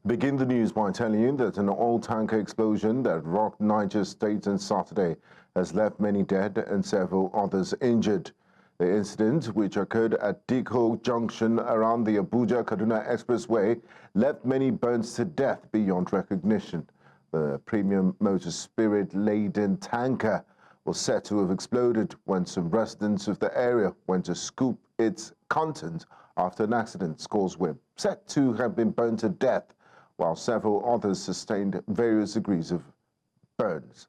Begin the news by telling you that an oil tanker explosion that rocked Niger State on Saturday has left many dead and several others injured. The incident, which occurred at Dikho Junction around the Abuja-Kaduna Expressway, left many burnt to death beyond recognition. The premium motor spirit-laden tanker was said to have exploded when some residents of the area went to scoop its contents after an accident. Scores were said to have been burnt to death, while several others sustained various degrees of burns.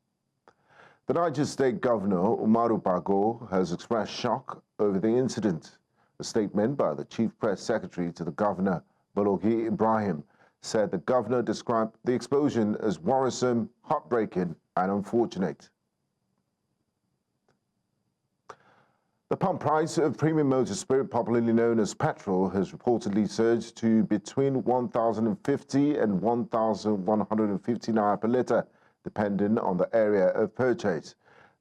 The Niger State Governor, Umaru Bago, has expressed shock over the incident. A statement by the Chief Press Secretary to the Governor, Balogi Ibrahim, said the Governor described the explosion as worrisome, heartbreaking, and unfortunate. The pump price of premium motor spirit, popularly known as petrol, has reportedly surged to between 1,050 and 1,150 naira per litre, depending on the area of purchase.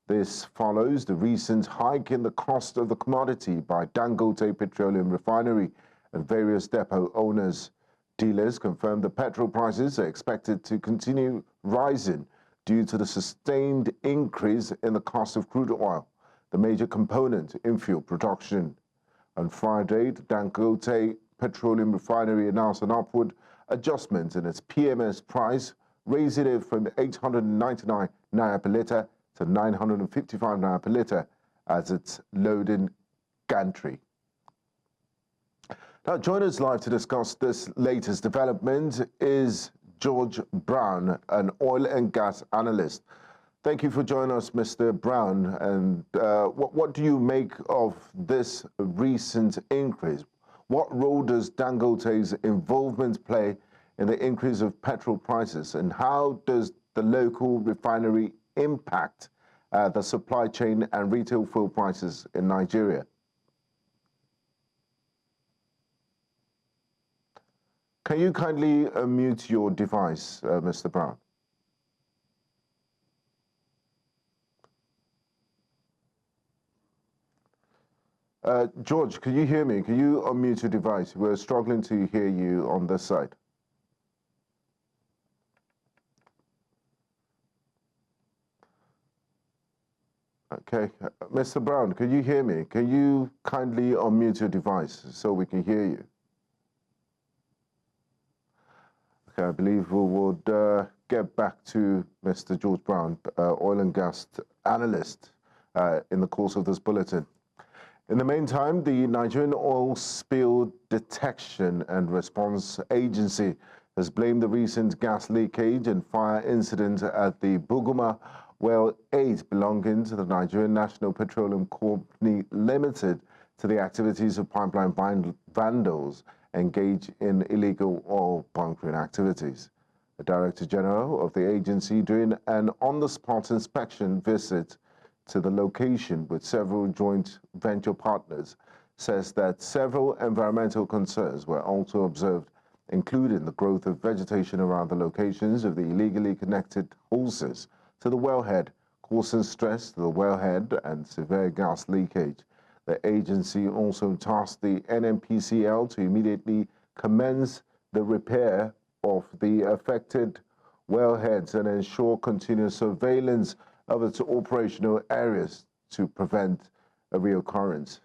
This follows the recent hike in the cost of the commodity by Dangote Petroleum Refinery and various depot owners. Dealers confirmed the petrol prices are expected to continue rising due to the sustained increase in the cost of crude oil, the major component in fuel production. On Friday, the Dangote Petroleum Refinery announced an upward adjustment in its PMS price, raising it from 899 naira per litre to 955 naira per litre as its loading gantry. Now, joining us live to discuss this latest development is George Brown, an oil and gas analyst. Thank you for joining us, Mr. Brown. And what do you make of this recent increase? What role does Dangote's involvement play in the increase of petrol prices? And how does the local refinery impact the supply chain and retail fuel prices in Nigeria? Can you kindly unmute your device, Mr. Brown? George, can you hear me? Can you unmute your device? We're struggling to hear you on this side. Okay, Mr. Brown, can you hear me? Can you kindly unmute your device so we can hear you? Okay, I believe we would get back to Mr. George Brown, oil and gas analyst, in the course of this bulletin. In the meantime, the Nigerian Oil Spill Detection and Response Agency has blamed the recent gas leakage and fire incident at the Buguma Well 8 belonging to the Nigerian National Petroleum Company Limited to the activities of pipeline vandals engaged in illegal oil bunkering activities. The Director General of the agency, during an on-the-spot inspection visit to the location with several joint venture partners, says that several environmental concerns were also observed, including the growth of vegetation around the locations of the illegally connected hoses to the wellhead, causing stress to the wellhead and severe gas leakage. The agency also tasked the NNPCL to immediately commence the repair of the affected wellheads and ensure continuous surveillance of its operational areas to prevent a reoccurrence.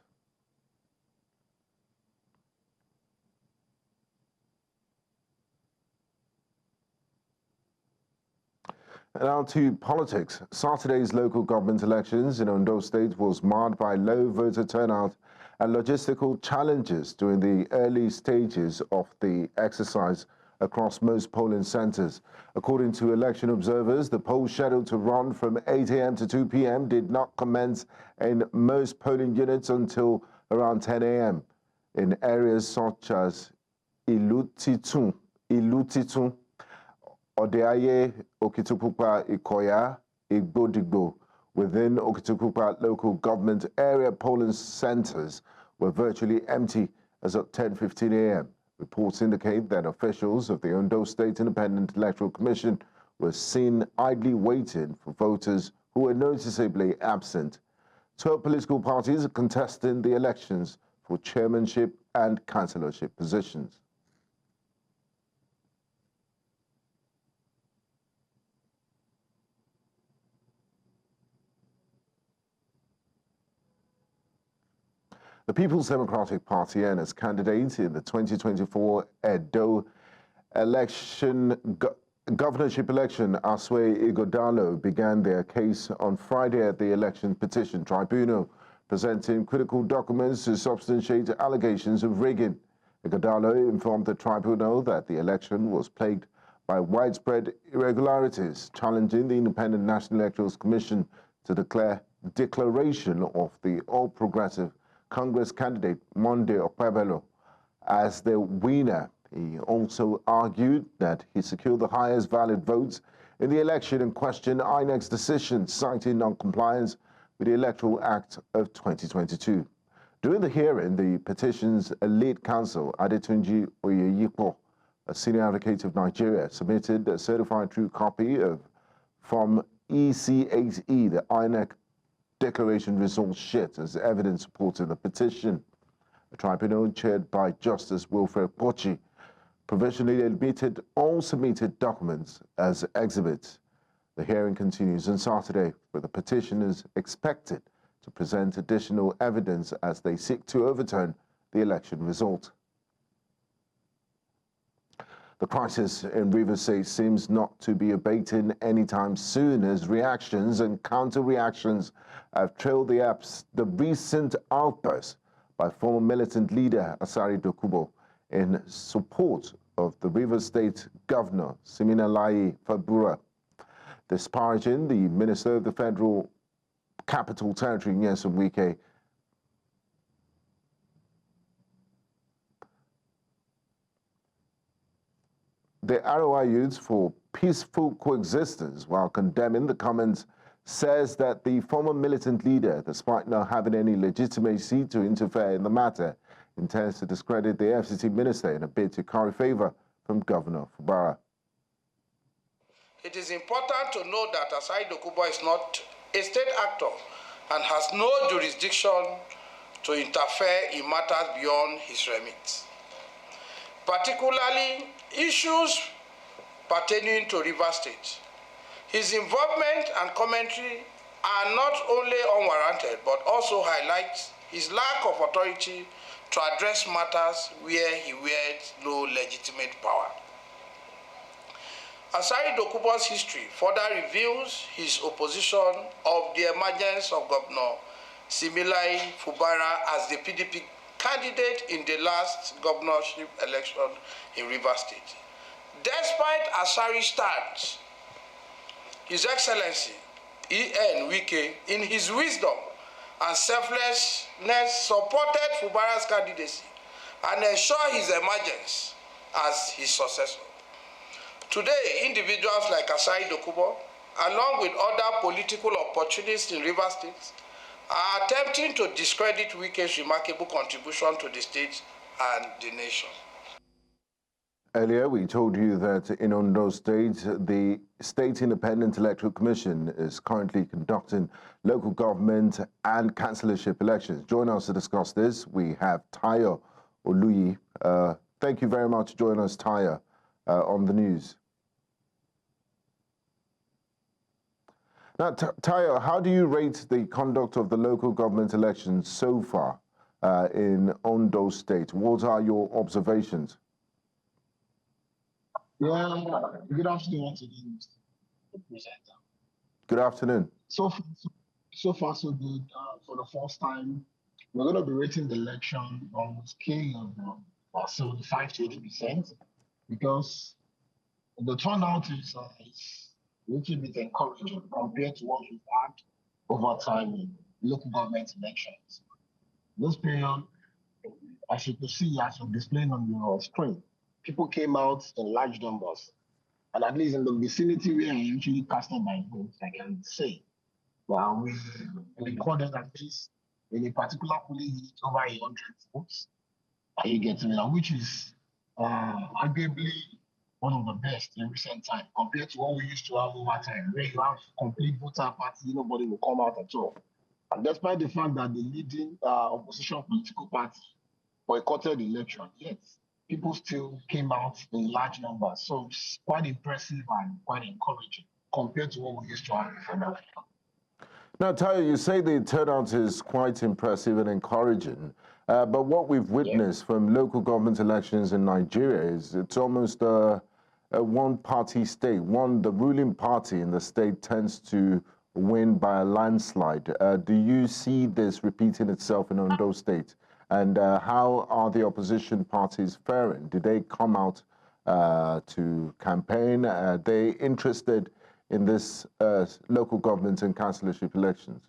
And now to politics. Saturday's local government elections in Ondo State was marred by low voter turnout and logistical challenges during the early stages of the exercise across most polling centers. According to election observers, the polls scheduled to run from 8 a.m. to 2 p.m. did not commence in most polling units until around 10 a.m. in areas such as Ilutitun, Odeaye, Okitipupa, Ikoya, Igbodigbo. Within Okitipupa local government area, polling centers were virtually empty as of 10:15 a.m. Reports indicate that officials of the Ondo State Independent Electoral Commission were seen idly waiting for voters who were noticeably absent. 12 political parties are contesting the elections for chairmanship and councillorship positions. The People's Democratic Party and its candidate in the 2024 Edo governorship election, ASUU Ighodalo, began their case on Friday at the Election Petition Tribunal, presenting critical documents to substantiate allegations of rigging. Ighodalo informed the tribunal that the election was plagued by widespread irregularities, challenging the Independent National Electoral Commission to declare declaration of the All Progressive Congress candidate Monday Okpebholo as the winner. He also argued that he secured the highest valid votes in the election and questioned INEC's decision, citing non-compliance with the Electoral Act of 2022. During the hearing, the petition's lead counsel, Adetunji Oyeyipo, a senior advocate of Nigeria, submitted a certified true copy from EC8E, the INEC declaration results sheet, as evidence supporting the petition. The tribunal, chaired by Justice Wilfred Pochi, provisionally admitted all submitted documents as exhibits. The hearing continues on Saturday, with the petitioners expected to present additional evidence as they seek to overturn the election result. The crisis in Rivers State seems not to be abating anytime soon, as reactions and counter-reactions have trailed the recent outburst by former militant leader Asari Dokubo in support of the Rivers State Governor Siminalayi Fabura, disparaging the Minister of the Federal Capital Territory, Nyesom Wike. The ROI youths for peaceful coexistence, while condemning the comments, says that the former militant leader, despite not having any legitimacy to interfere in the matter, intends to discredit the FCT minister in a bid to curry favor from Governor Fubara. It is important to note that Asari Dokubo is not a state actor and has no jurisdiction to interfere in matters beyond his remit, particularly issues pertaining to Rivers State. His involvement and commentary are not only unwarranted, but also highlight his lack of authority to address matters where he wields no legitimate power. Asari Dokubo's history further reveals his opposition of the emergence of Governor Siminalayi Fubara as the PDP candidate in the last governorship election in Rivers State. Despite Asari's stance, His Excellency E.N. Wike, in his wisdom and selflessness, supported Fubara's candidacy and ensured his emergence as his successor. Today, individuals like Asari Dokubo, along with other political opportunists in Rivers State, are attempting to discredit Wike's remarkable contribution to the state and the nation. Earlier, we told you that in Ondo State, the State Independent Electoral Commission is currently conducting local government and councillorship elections. Join us to discuss this. We have Tayo Oluyi. Thank you very much for joining us, Tayo, on the news. Now, Tayo, how do you rate the conduct of the local government elections so far in Ondo State? What are your observations? Yeah, good afternoon once again, Mr. Presenter. Good afternoon. So far, so good. For the first time, we're going to be rating the election on a scale of about 75 to 80%, because the turnout is a little bit encouraging compared to what we've had over time in local government elections. This period, as you can see, as you're displaying on your screen, people came out in large numbers, and at least in the vicinity where I actually casted my vote, I can say, well, we recorded at least in a particular polling unit over 100 votes. You get to know, which is arguably one of the best in recent time compared to what we used to have over time, where you have complete voter party, nobody will come out at all. And despite the fact that the leading opposition political party boycotted the election, yet people still came out in large numbers. So it's quite impressive and quite encouraging compared to what we used to have before now. Now, Tayo, you say the turnout is quite impressive and encouraging. But what we've witnessed from local government elections in Nigeria is it's almost a one-party state. The ruling party in the state tends to win by a landslide. Do you see this repeating itself in Ondo State? And how are the opposition parties faring? Do they come out to campaign? Are they interested in this local government and councillorship elections?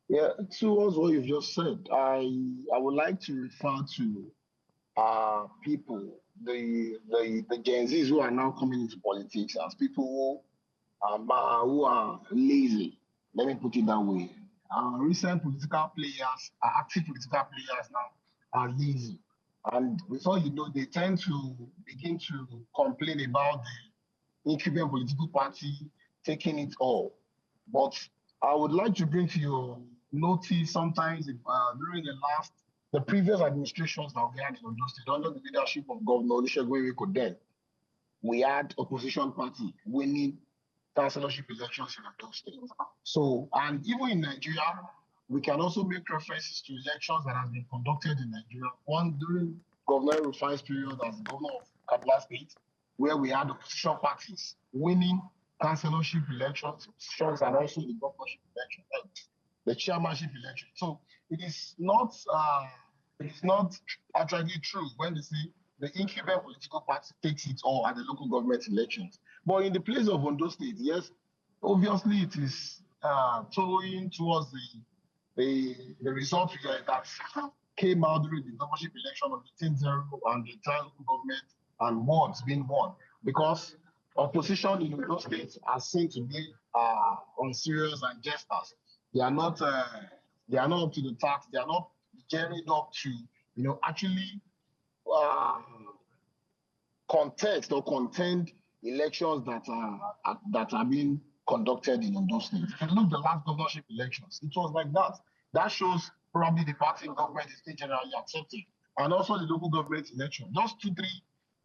Yeah, towards what you've just said, I would like to refer to people, the Gen Zs who are now coming into politics as people who are lazy. Let me put it that way. Recent political players, active political players now, are lazy. And before you know, they tend to begin to complain about the incumbent political party taking it all. But I would like to bring to your notice sometimes during the previous administrations that we had in Ondo State, under the leadership of Governor Agbu then, we had opposition party winning councillorship elections in Ondo State. So, and even in Nigeria, we can also make references to elections that have been conducted in Nigeria. One during Governor Rufai's period as governor of Taraba State, where we had opposition parties winning councillorship elections, and also the governorship election, the chairmanship election. So it is not actually true when they say the incumbent political party takes it all at the local government elections. But in the place of Ondo State, yes, obviously it is towing towards the result that came out during the governorship election of 18-0 and the entire local government and wards being won, because opposition in those states are seen to be unserious and jesters. They are not up to the task. They are not gearing up to actually contest or contend elections that are being conducted in those states. If you look at the last governorship elections, it was like that. That shows probably the party in government is still generally accepted, and also the local government election. Just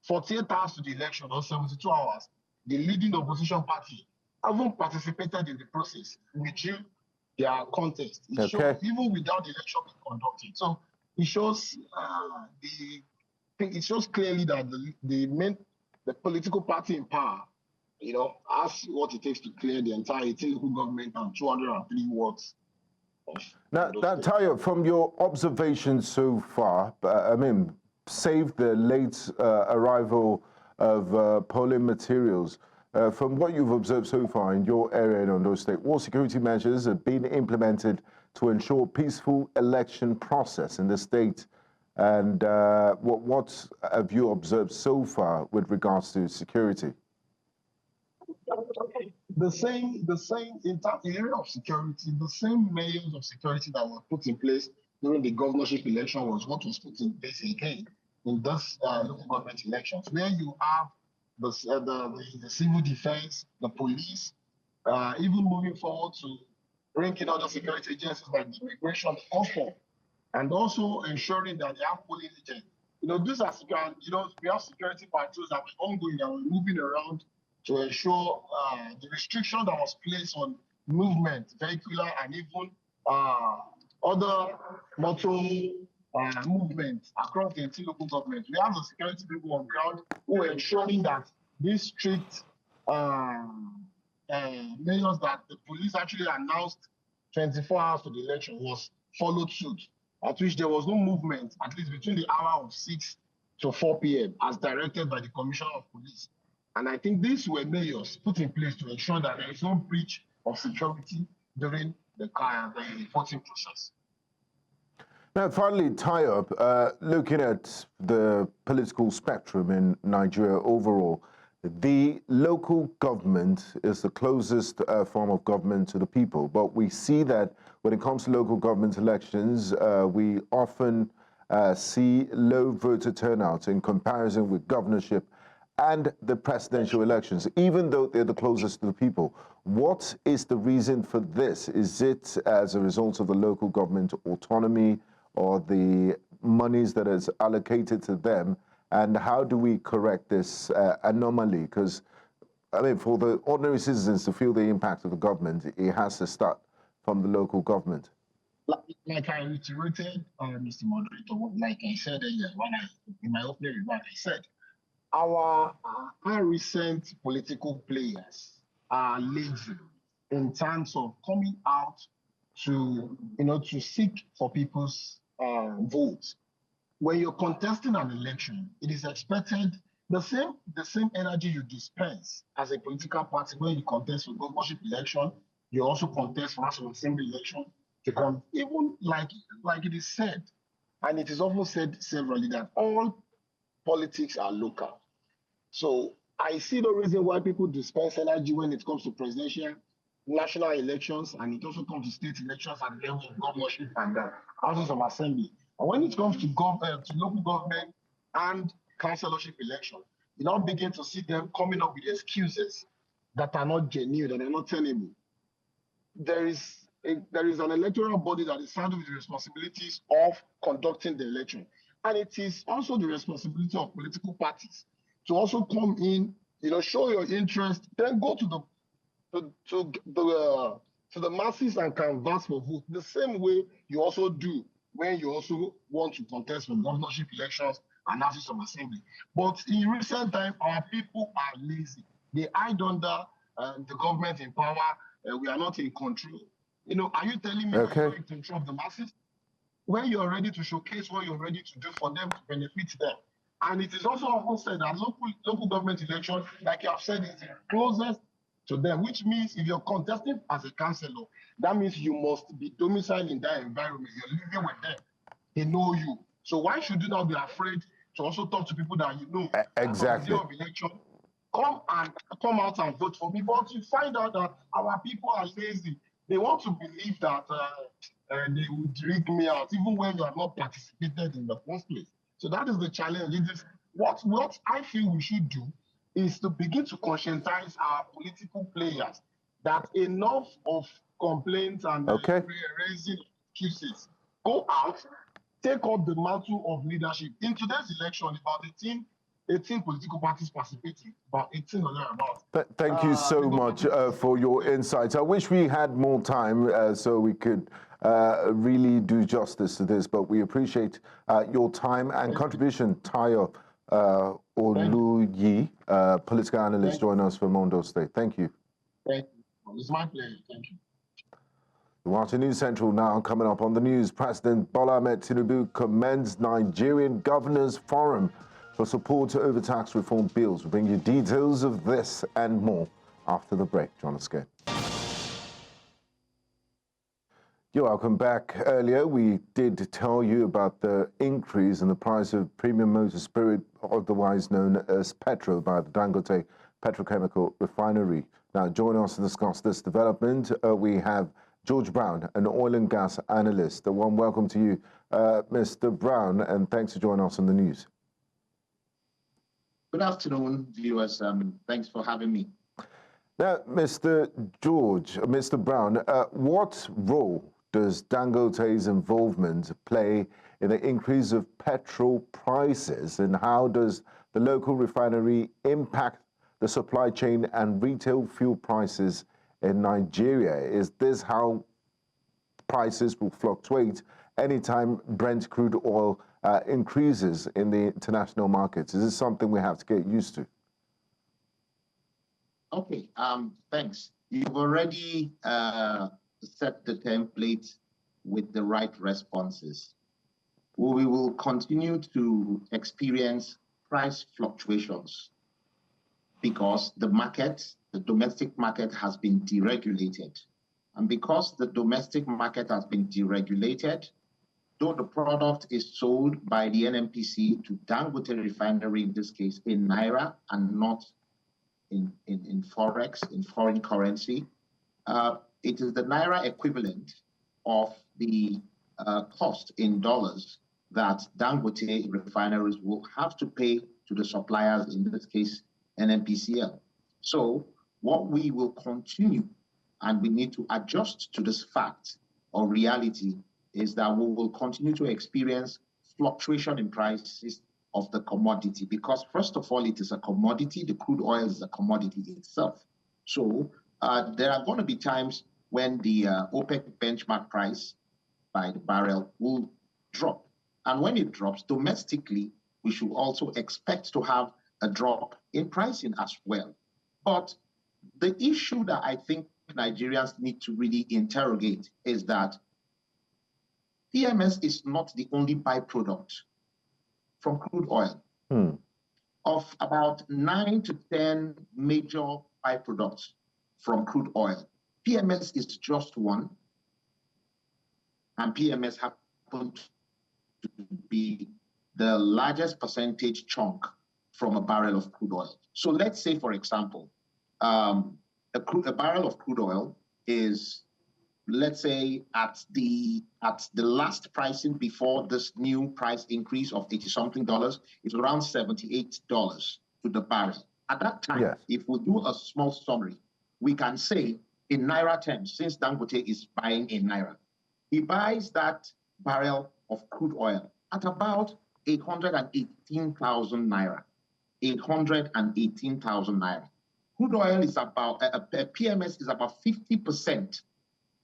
48 hours to the election or 72 hours, the leading opposition party haven't participated in the process, withdrew their contest. It shows, even without the election being conducted. So it shows clearly that the political party in power, has what it takes to clear the entire 18 local government and 203 wards. Now, Tayo, from your observations so far, save the late arrival of polling materials, from what you've observed so far in your area in Ondo State, what security measures have been implemented to ensure peaceful election process in the state? And what have you observed so far with regards to security? The same in the area of security, the same measures of security that were put in place during the governorship election was what was put in place again in this local government elections, where you have the civil defense, the police, even moving forward to bringing other security agencies like the immigration, custom, and also ensuring that they have polling agents. These are we have security patrols that were ongoing, that were moving around to ensure the restriction that was placed on movement, vehicular, and even other motor movement across the entire local government. We have the security people on ground who are ensuring that these strict measures that the police actually announced 24 hours to the election was followed suit, at which there was no movement, at least between the hour of 6 to 4 p.m. as directed by the Commissioner of Police. And I think these were measures put in place to ensure that there is no breach of security during the voting process. Now, finally, Tayo, looking at the political spectrum in Nigeria overall, the local government is the closest form of government to the people. But we see that when it comes to local government elections, we often see low voter turnout in comparison with governorship and the presidential elections, even though they're the closest to the people. What is the reason for this? Is it as a result of the local government autonomy or the monies that is allocated to them? And how do we correct this anomaly? Because, for the ordinary citizens to feel the impact of the government, it has to start from the local government. like I reiterated, Mr. Moderator, like I said earlier, in my opening remark, I said our recent political players are lazy in terms of coming out to seek for people's votes. When you're contesting an election, it is expected the same energy you dispense as a political party when you contest for governorship election, you also contest for House of Assembly election. Even like it is said, and it is often said severally that all politics are local. So I see no reason why people dispense energy when it comes to presidential, national elections, and it also comes to state elections at the level of governorship and houses of assembly. And when it comes to local government and councillorship election, you now begin to see them coming up with excuses that are not genuine, that are not tenable. There is an electoral body that is saddled with the responsibilities of conducting the election. And it is also the responsibility of political parties to also come in, show your interest, then go to the masses and canvass for vote the same way you also do when you also want to contest for governorship elections and houses of assembly. But in recent time, our people are lazy. They hide under the government in power. We are not in control. Are you telling me that you're in control of the masses? When you're ready to showcase what you're ready to do for them to benefit them. And it is also often said that local government election, like you have said, is the closest to them, which means if you're contesting as a councillor, that means you must be domiciled in that environment. You're living with them. They know you. So why should you not be afraid to also talk to people that you know? Exactly. On the day of election, come out and vote for me. But you find out that our people are lazy. They want to believe that they will rig me out, even when you have not participated in the first place. So that is the challenge. It is what I feel we should do is to begin to conscientize our political players that enough of complaints and raising excuses. Go out, take up the mantle of leadership. In today's election, about 18 political parties participating, about 18 or thereabouts. Thank you so much for your insights. I wish we had more time so we could really do justice to this, but we appreciate your time and contribution. Tayo Oluyi, political analyst, join us from Ondo State. Thank you. Thank you. It's my pleasure. Thank you. Watching News Central now. Coming up on the news, President Bola Ahmed Tinubu commends Nigerian Governors Forum for support to overtax reform bills. We'll bring you details of this and more after the break. Join us again. You're welcome back. Earlier, we did tell you about the increase in the price of premium motor spirit, otherwise known as petrol, by the Dangote Petrochemical Refinery. Now, joining us to discuss this development, we have George Brown, an oil and gas analyst. A warm welcome to you, Mr. Brown, and thanks for joining us on the news. Good afternoon, viewers. Thanks for having me. Now, Mr. Brown, what role does Dangote's involvement play in the increase of petrol prices, and how does the local refinery impact the supply chain and retail fuel prices in Nigeria? Is this how prices will fluctuate anytime Brent crude oil increases in the international markets? Is this something we have to get used to? Okay, thanks. You've already set the template with the right responses. We will continue to experience price fluctuations because the domestic market has been deregulated. And because the domestic market has been deregulated, though the product is sold by the NNPC to Dangote Refinery, in this case, in Naira and not in Forex, in foreign currency, it is the Naira equivalent of the cost in dollars that Dangote refineries will have to pay to the suppliers, in this case, NNPCL. So what we will continue, and we need to adjust to this fact or reality, is that we will continue to experience fluctuation in prices of the commodity, because first of all, it is a commodity. The crude oil is a commodity itself. So there are going to be times when the OPEC benchmark price by the barrel will drop. And when it drops domestically, we should also expect to have a drop in pricing as well. But the issue that I think Nigerians need to really interrogate is that PMS is not the only byproduct from crude oil. Of about 9 to 10 major byproducts from crude oil, PMS is just one, and PMS happens to be the largest percentage chunk from a barrel of crude oil. So let's say, for example, a barrel of crude oil is, let's say, at the last pricing before this new price increase of $80-something, it's around $78 to the barrel. At that time, yes, if we do a small summary, we can say in Naira terms, since Dangote is buying in Naira, he buys that barrel of crude oil at about 818,000 Naira. 818,000 Naira. Crude oil is about, PMS is about 50%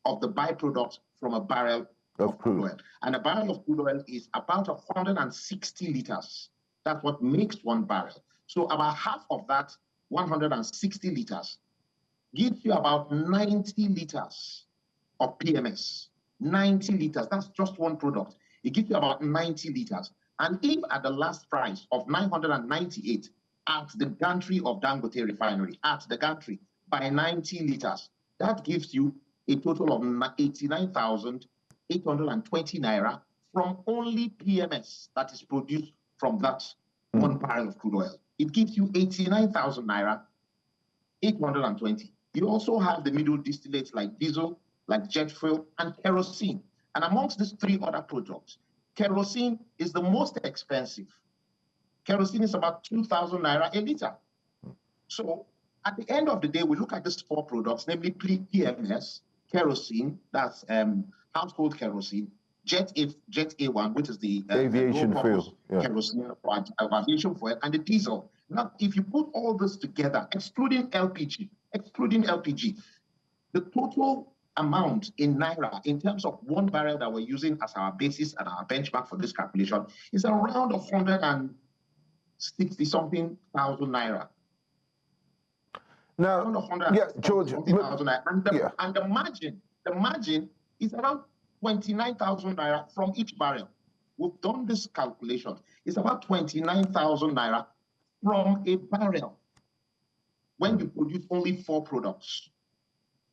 of the byproduct from a barrel of crude oil. And a barrel of crude oil is about 160 liters. That's what makes one barrel. So about half of that 160 liters gives you about 90 liters of PMS. 90 liters, that's just one product. It gives you about 90 liters. And if at the last price of 998 at the gantry of Dangote refinery, at the gantry, by 90 liters, that gives you a total of 89,820 Naira from only PMS that is produced from that one barrel of crude oil. It gives you 89,000 Naira, 820. You also have the middle distillates like diesel, like jet fuel, and kerosene. And amongst these three other products, kerosene is the most expensive. Kerosene is about 2,000 Naira a liter. So at the end of the day, we look at these four products, namely PMS, kerosene, that's household kerosene, Jet A1, which is the aviation fuel, kerosene, aviation fuel, and the diesel. Now, if you put all this together, excluding LPG, the total amount in Naira in terms of one barrel that we're using as our basis and our benchmark for this calculation is around 160-something thousand Naira. Now, yeah, George, and the margin is around 29,000 Naira from each barrel. We've done this calculation. It's about 29,000 Naira from a barrel when you produce only four products.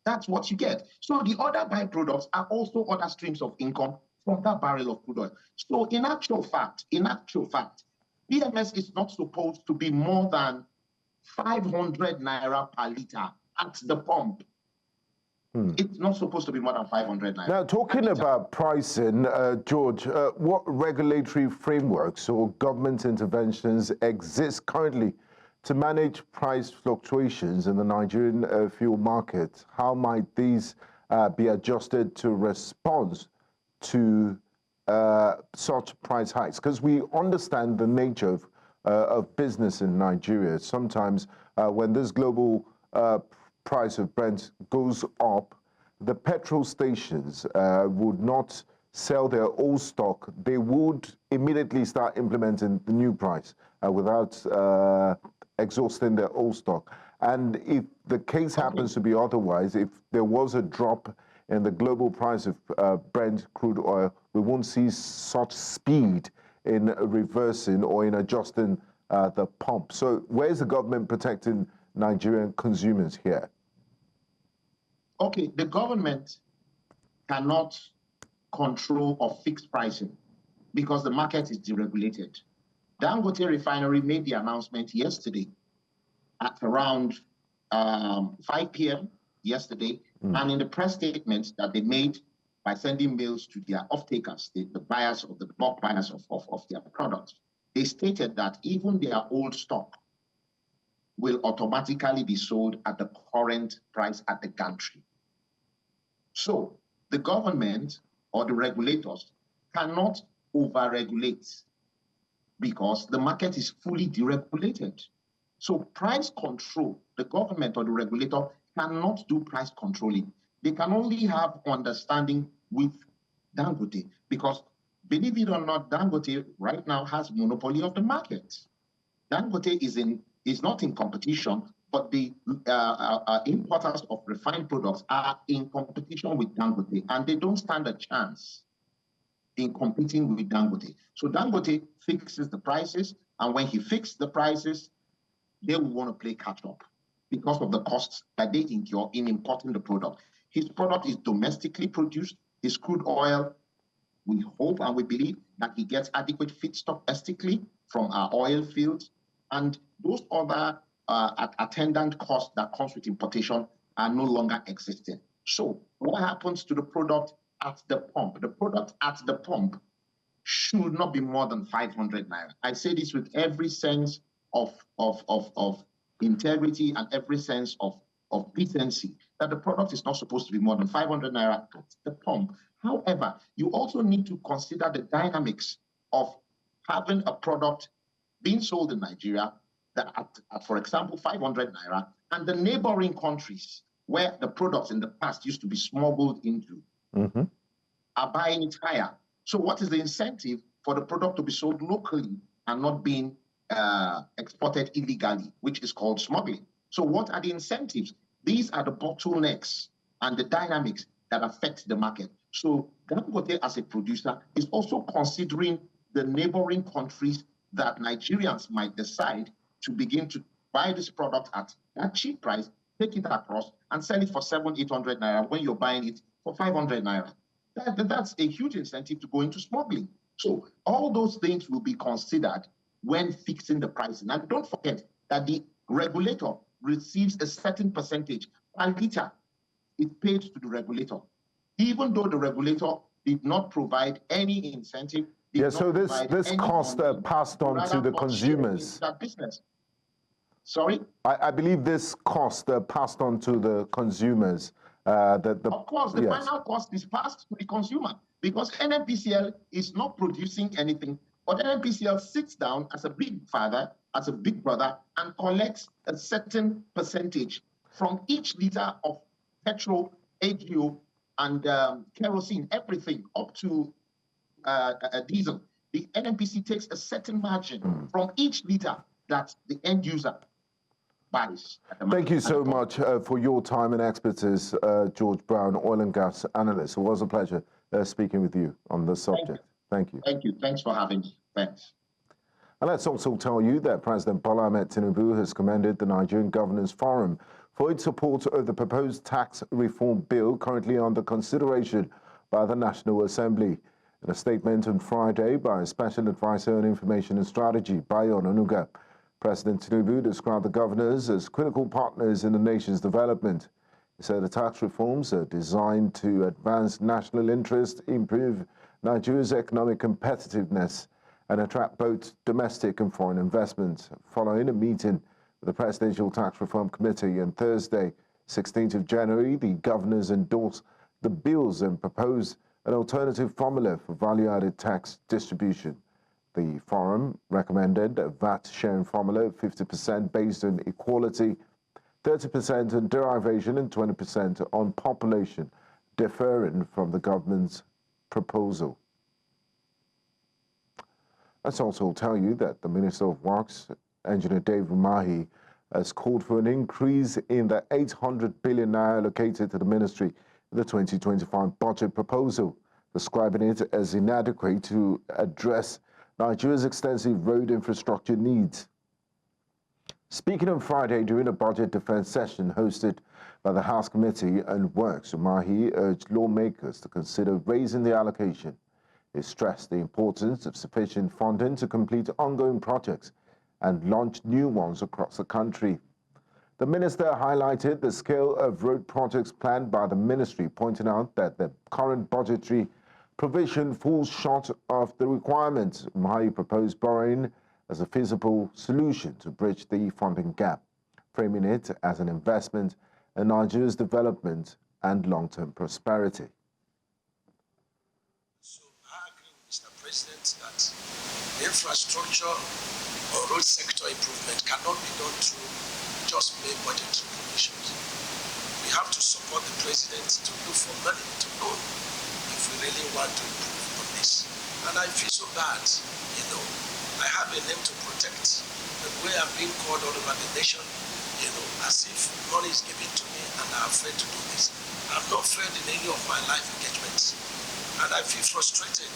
That's what you get. So the other byproducts are also other streams of income from that barrel of crude oil. So in actual fact, PMS is not supposed to be more than 500 Naira per liter at the pump. It's not supposed to be more than 500 Naira. Now, talking about pricing, George, what regulatory frameworks or government interventions exist currently to manage price fluctuations in the Nigerian fuel market? How might these be adjusted to respond to such price hikes? Because we understand the nature of business in Nigeria. Sometimes when this global price of Brent goes up, the petrol stations would not sell their old stock. They would immediately start implementing the new price without exhausting their old stock. And if the case happens to be otherwise, if there was a drop in the global price of Brent crude oil, we won't see such speed in reversing or in adjusting the pump. So where's the government protecting Nigerian consumers here? Okay, the government cannot control or fix pricing because the market is deregulated. Dangote Refinery made the announcement yesterday at around 5 p.m. yesterday, and in the press statement that they made by sending mails to their off-takers, the buyers of the bulk buyers of their products, they stated that even their old stock will automatically be sold at the current price at the gantry. So the government or the regulators cannot over-regulate because the market is fully deregulated. So price control, the government or the regulator cannot do price controlling. They can only have understanding with Dangote, because believe it or not, Dangote right now has monopoly of the market. Dangote is not in competition, but the importers of refined products are in competition with Dangote, and they don't stand a chance in competing with Dangote. So Dangote fixes the prices, and when he fixes the prices, they will want to play catch up because of the costs that they incur in importing the product. His product is domestically produced. His crude oil, we hope and we believe that he gets adequate feedstock domestically from our oil fields, and those other attendant costs that comes with importation are no longer existing. So what happens to the product at the pump? The product at the pump should not be more than 500 naira. I say this with every sense of integrity and every sense of decency, that the product is not supposed to be more than 500 naira at the pump. However, you also need to consider the dynamics of having a product being sold in Nigeria that at, for example, 500 naira, and the neighboring countries where the products in the past used to be smuggled into are buying it higher. So what is the incentive for the product to be sold locally and not being exported illegally, which is called smuggling? So what are the incentives? These are the bottlenecks and the dynamics that affect the market. So Dangote, as a producer, is also considering the neighboring countries that Nigerians might decide to begin to buy this product at that cheap price, take it across, and sell it for 700-800 naira when you're buying it for 500 naira. That's a huge incentive to go into smuggling. So all those things will be considered when fixing the pricing. And don't forget that the regulator receives a certain percentage per liter. It's paid to the regulator, even though the regulator did not provide any incentive. So this cost passed on to the consumers. That business. Sorry? I believe this cost passed on to the consumers. Of course, the final cost is passed to the consumer because NNPCL is not producing anything, but NNPCL sits down as a big father, as a big brother, and collects a certain percentage from each liter of petrol, AGO, and kerosene, everything up to diesel. The NNPC takes a certain margin from each liter that the end user buys. Thank you so much for your time and expertise, George Brown, oil and gas analyst. It was a pleasure speaking with you on this subject. Thank you. Thank you. Thanks for having me. Thanks. And let's also tell you that President Bola Ahmed Tinubu has commended the Nigerian Governors Forum for its support of the proposed tax reform bill currently under consideration by the National Assembly. In a statement on Friday by Special Advisor on Information and Strategy, Bayo Onanuga, President Tinubu described the governors as critical partners in the nation's development. He said the tax reforms are designed to advance national interest, improve Nigeria's economic competitiveness, and attract both domestic and foreign investment. Following a meeting with the Presidential Tax Reform Committee on Thursday, 16th of January, the governors endorsed the bills and proposed an alternative formula for value-added tax distribution. The forum recommended a VAT sharing formula of 50% based on equality, 30% on derivation, and 20% on population, differing from the government's proposal. Let's also tell you that the Minister of Works, Engineer Dave Umahi, has called for an increase in the 800 billion naira allocated to the ministry in the 2025 budget proposal, describing it as inadequate to address Nigeria's extensive road infrastructure needs. Speaking on Friday during a budget defense session hosted by the House Committee on Works, Umahi urged lawmakers to consider raising the allocation. He stressed the importance of sufficient funding to complete ongoing projects and launch new ones across the country. The minister highlighted the scale of road projects planned by the ministry, pointing out that the current budgetary provision falls short of the requirements. Umahi proposed borrowing as a feasible solution to bridge the funding gap, framing it as an investment in Nigeria's development and long-term prosperity. So I agree with Mr. President that infrastructure or road sector improvement cannot be done through just mere budgetary provisions. We have to support the president to look for money to know if we really want to improve on this. And I feel so bad, I have a name to protect. The way I'm being called all over the nation, as if money is given to me and I'm afraid to do this. I'm not afraid in any of my life engagements. And I feel frustrated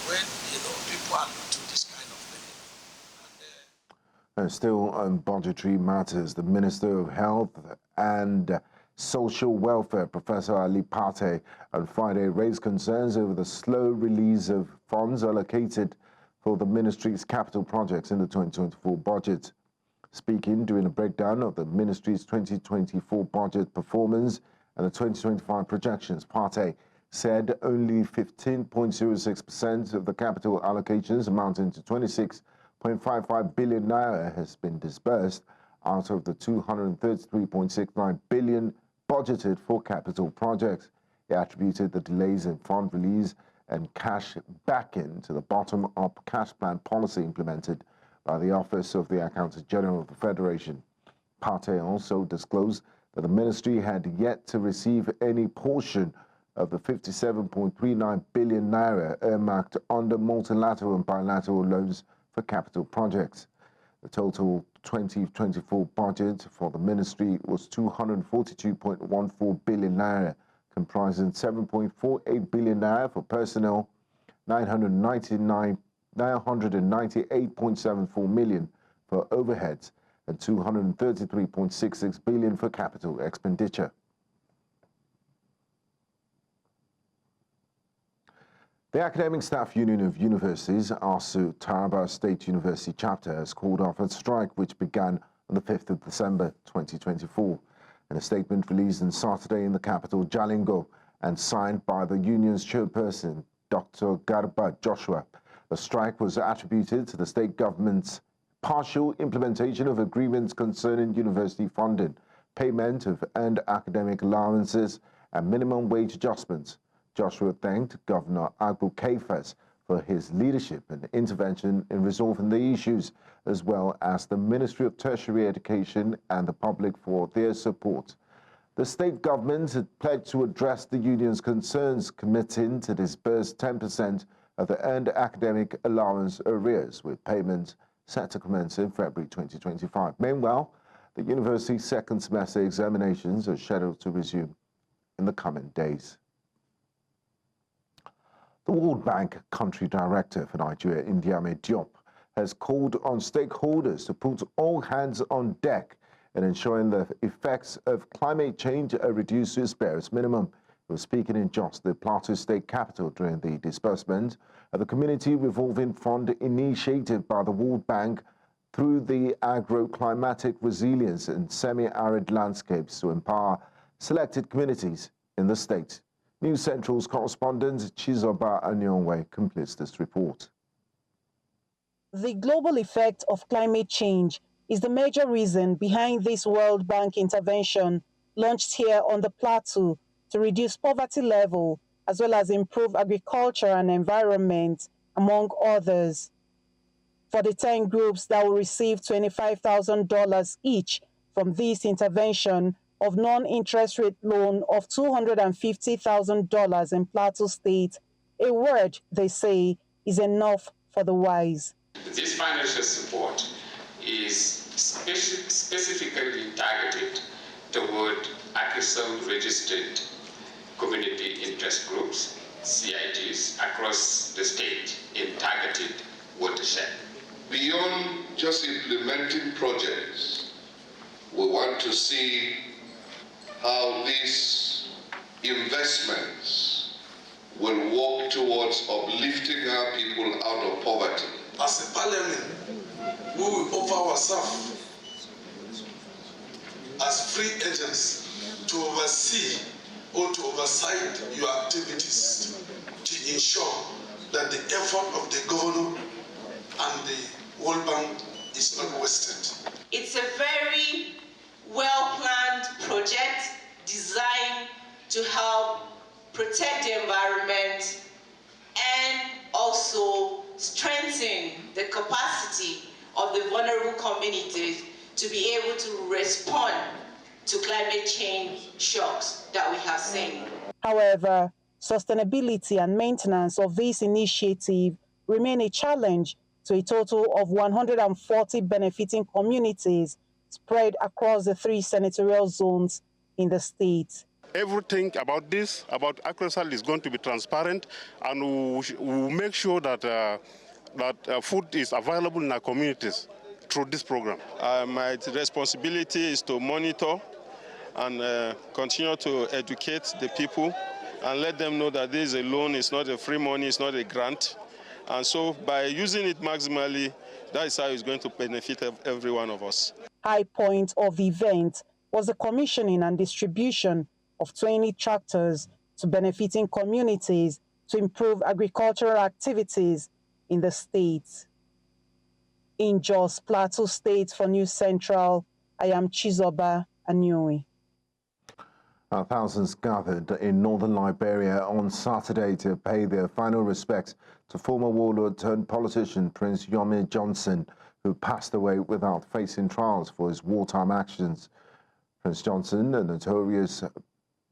when, people are looked to this kind of thing. And still on budgetary matters, the Minister of Health and Social Welfare, Professor Ali Pate, on Friday raised concerns over the slow release of funds allocated for the ministry's capital projects in the 2024 budget. Speaking during a breakdown of the ministry's 2024 budget performance and the 2025 projections, Pate said only 15.06% of the capital allocations amounting to 26.55 billion naira has been disbursed out of the 233.69 billion budgeted for capital projects. He attributed the delays in fund release and cash back-in to the bottom-up cash plan policy implemented by the Office of the Accountant General of the Federation. Pate also disclosed that the ministry had yet to receive any portion of the 57.39 billion naira earmarked under multilateral and bilateral loans for capital projects. The total 2024 budget for the ministry was 242.14 billion naira, comprising 7.48 billion naira for personnel, 998.74 million for overheads, and 233.66 billion for capital expenditure. The Academic Staff Union of Universities, ASUU, Taraba State University chapter, has called off a strike which began on the 5th of December 2024. In a statement released on Saturday in the capital, Jalingo, and signed by the union's chairperson, Dr. Garba Joshua, the strike was attributed to the state government's partial implementation of agreements concerning university funding, payment of earned academic allowances, and minimum wage adjustments. Joshua thanked Governor Agbu Kefas for his leadership and intervention in resolving the issues, as well as the Ministry of Tertiary Education and the public for their support. The state government had pledged to address the union's concerns, committing to disburse 10% of the Earned Academic Allowance arrears, with payments set to commence in February 2025. Meanwhile, the university's second semester examinations are scheduled to resume in the coming days. The World Bank Country Director for Nigeria, Ndiame Diop, has called on stakeholders to put all hands on deck in ensuring the effects of climate change are reduced to its barest minimum. He was speaking in Jos, the Plateau State capital, during the disbursement of the Community Revolving Fund initiated by the World Bank through the Agro-Climatic Resilience and Semi-Arid Landscapes to empower selected communities in the state. News Central's correspondent Chizoba Anyonwe completes this report. The global effect of climate change is the major reason behind this World Bank intervention launched here on the plateau to reduce poverty level as well as improve agriculture and environment, among others. For the 10 groups that will receive $25,000 each from this intervention of non-interest rate loan of $250,000 in Plateau State, a word, they say, is enough for the wise. This financial support is specifically targeted toward ASUU registered community interest groups, CIGs, across the state in targeted watershed. Beyond just implementing projects, we want to see how these investments will work towards uplifting our people out of poverty. As a parliament, we will offer ourselves as free agents to oversee or to oversight your activities to ensure that the effort of the governor and the World Bank is not wasted. It's a very well-planned project designed to help protect the environment and also strengthen the capacity of the vulnerable communities to be able to respond to climate change shocks that we have seen. However, sustainability and maintenance of this initiative remain a challenge to a total of 140 benefiting communities spread across the 3 senatorial zones in the state. Everything about this, about AcroSal, is going to be transparent, and we'll make sure that food is available in our communities through this program. My responsibility is to monitor and continue to educate the people and let them know that this is a loan, it's not a free money, it's not a grant. And so by using it maximally, that is how it's going to benefit every one of us. High point of the event was the commissioning and distribution of 20 tractors to benefiting communities to improve agricultural activities in the state. In Jos, Plateau State, for News Central, I am Chizoba Anyui. Thousands gathered in northern Liberia on Saturday to pay their final respects to former warlord turned politician Prince Yomi Johnson, who passed away without facing trials for his wartime actions. Prince Johnson, a notorious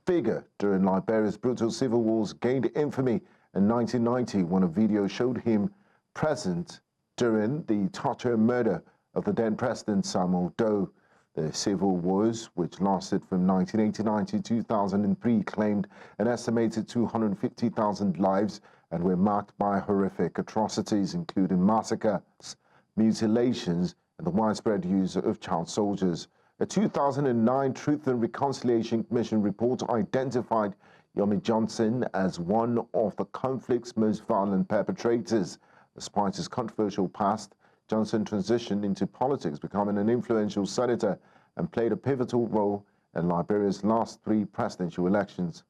figure during Liberia's brutal civil wars, gained infamy in 1990 when a video showed him present during the torture and murder of the then President Samuel Doe. The civil wars, which lasted from 1989 to 2003, claimed an estimated 250,000 lives and were marked by horrific atrocities, including massacres, mutilations, and the widespread use of child soldiers. A 2009 Truth and Reconciliation Commission report identified Yomi Johnson as one of the conflict's most violent perpetrators. Despite his controversial past, Johnson transitioned into politics, becoming an influential senator and played a pivotal role in Liberia's last 3 presidential elections.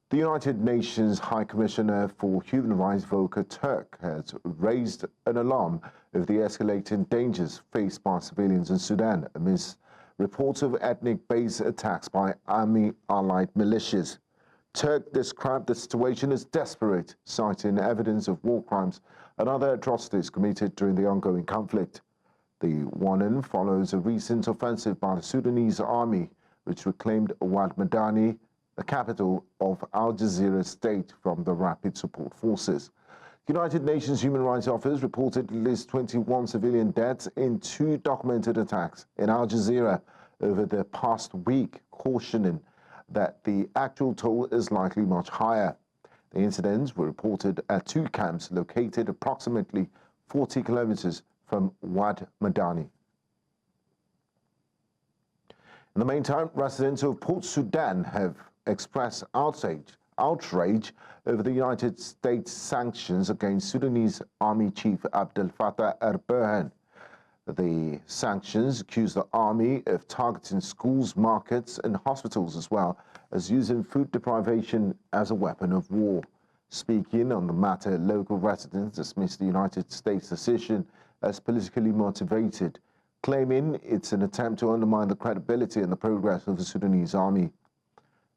The United Nations High Commissioner for Human Rights, Volker Turk, has raised an alarm over the escalating dangers faced by civilians in Sudan amidst reports of ethnic-based attacks by army-allied militias. Turk described the situation as desperate, citing evidence of war crimes and other atrocities committed during the ongoing conflict. The warning follows a recent offensive by the Sudanese army, which reclaimed Wad Madani, the capital of Al Jazeera state, from the Rapid Support Forces. United Nations Human Rights Office reported at least 21 civilian deaths in 2 documented attacks in Al Jazeera over the past week, cautioning that the actual toll is likely much higher. The incidents were reported at 2 camps located approximately 40 kilometers from Wad Madani. In the meantime, residents of Port Sudan have expressed outrage over the United States sanctions against Sudanese Army Chief Abdel Fattah al-Burhan. The sanctions accuse the army of targeting schools, markets, and hospitals, as well as using food deprivation as a weapon of war. Speaking on the matter, local residents dismissed the United States decision as politically motivated, claiming it's an attempt to undermine the credibility and the progress of the Sudanese army.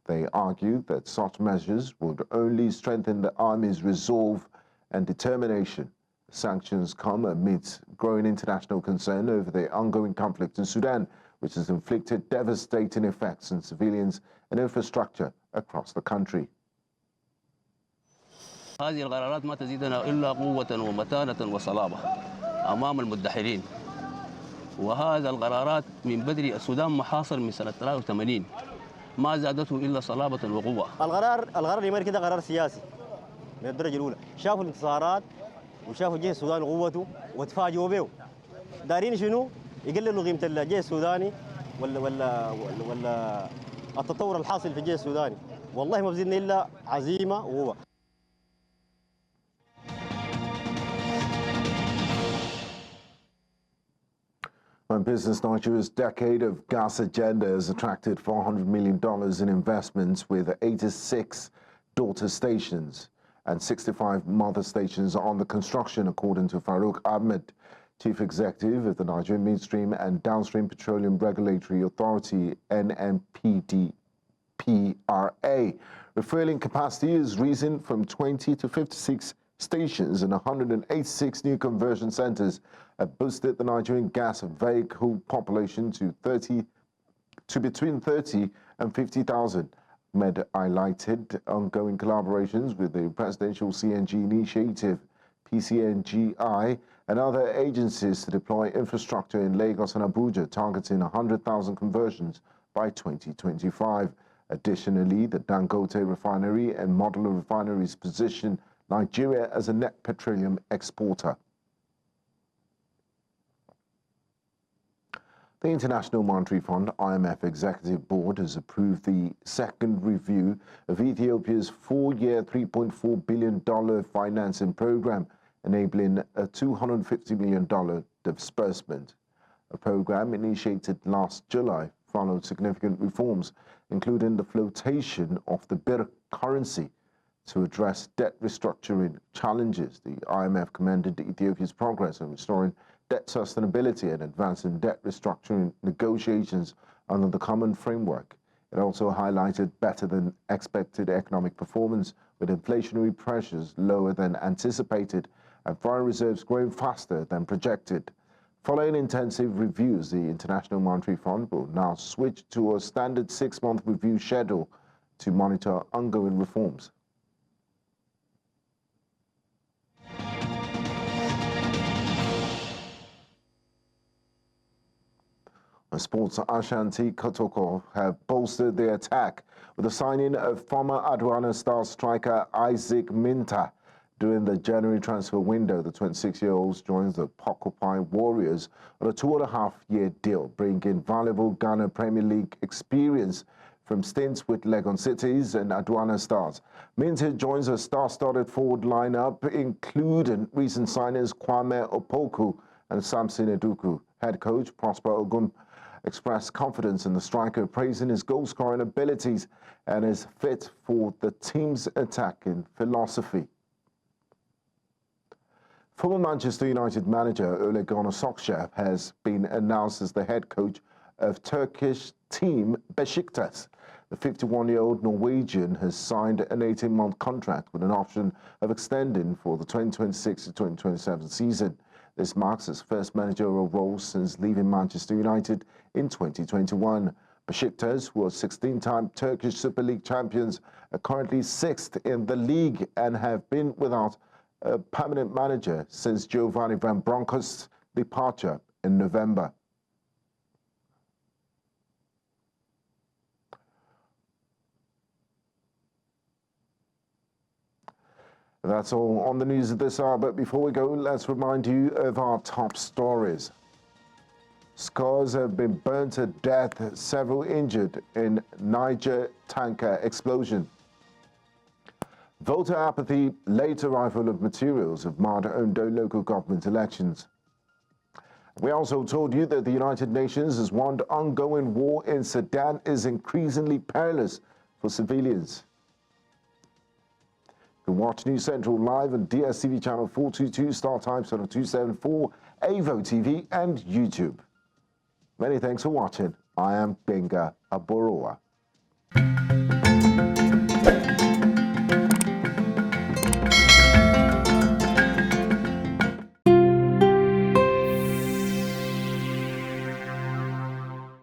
They argued that such measures would only strengthen the army's resolve and determination. Sanctions come amidst growing international concern over the ongoing conflict in Sudan, which has inflicted devastating effects on civilians and infrastructure across the country. هذه القرارات ما تزيدنا إلا قوة ومتانة وصلابة أمام المدحرين. وهذا القرارات من بدري السودان محاصر من سنة 83 ما زادته إلا صلابة وقوة. القرار اللي كده قرار سياسي من الدرجة الأولى. شافوا الانتصارات وشافوا جيش السودان وقوته وتفاجئوا به. دارين شنو؟ يقللوا قيمة الجيش السوداني ولا التطور الحاصل في الجيش السوداني. والله ما بزيدنا إلا عزيمة وقوة. Business Nigeria's decade of gas agenda has attracted $400 million in investments, with 86 daughter stations and 65 mother stations on the construction, according to Farouk Ahmed, Chief Executive of the Nigerian Midstream and Downstream Petroleum Regulatory Authority, NMPDPRA. Refueling capacity has risen from 20 to 56 stations and 186 new conversion centers have boosted the Nigerian gas vehicle population to between 30 and 50,000. Ahmed highlighted ongoing collaborations with the Presidential CNG Initiative, PCNGI, and other agencies to deploy infrastructure in Lagos and Abuja, targeting 100,000 conversions by 2025. Additionally, the Dangote refinery and modular refineries position Nigeria as a net petroleum exporter. The International Monetary Fund, IMF Executive Board, has approved the second review of Ethiopia's four-year $3.4 billion financing program, enabling a $250 million disbursement. A program initiated last July followed significant reforms, including the flotation of the birr currency to address debt restructuring challenges. The IMF commended Ethiopia's progress in restoring debt sustainability and advancing debt restructuring negotiations under the common framework. It also highlighted better than expected economic performance, with inflationary pressures lower than anticipated and foreign reserves growing faster than projected. Following intensive reviews, the International Monetary Fund will now switch to a standard 6-month review schedule to monitor ongoing reforms. Sports Ashanti Kotoko have bolstered their attack with the signing of former Aduana Stars striker Isaac Minta. During the January transfer window, the 26-year-old joins the Porcupine Warriors on a 2.5-year deal, bringing valuable Ghana Premier League experience from stints with Legon Cities and Aduana Stars. Minta joins a star-studded forward lineup, including recent signings Kwame Opoku and Samson Eduku. Head coach Prosper Ogun expressed confidence in the striker, praising his goal-scoring abilities and is fit for the team's attacking philosophy. Former Manchester United manager Ole Gunnar Solskjaer has been announced as the head coach of Turkish team Besiktas. The 51-year-old Norwegian has signed an 18-month contract with an option of extending for the 2026 to 2027 season. This marks his first managerial role since leaving Manchester United in 2021. Besiktas, who are 16-time Turkish Super League champions, are currently 6th in the league and have been without a permanent manager since Giovanni Van Bronckhorst's departure in November. That's all on the news of this hour, but before we go, let's remind you of our top stories. Scores have been burnt to death, several injured in Niger tanker explosion. Voter apathy, late arrival of materials have marred Ondo local government elections. We also told you that the United Nations has warned ongoing war in Sudan is increasingly perilous for civilians. You can watch News Central live on DSTV channel 422, Star Times channel 274, AVO TV, and YouTube. Many thanks for watching. I am Benga Aboroa.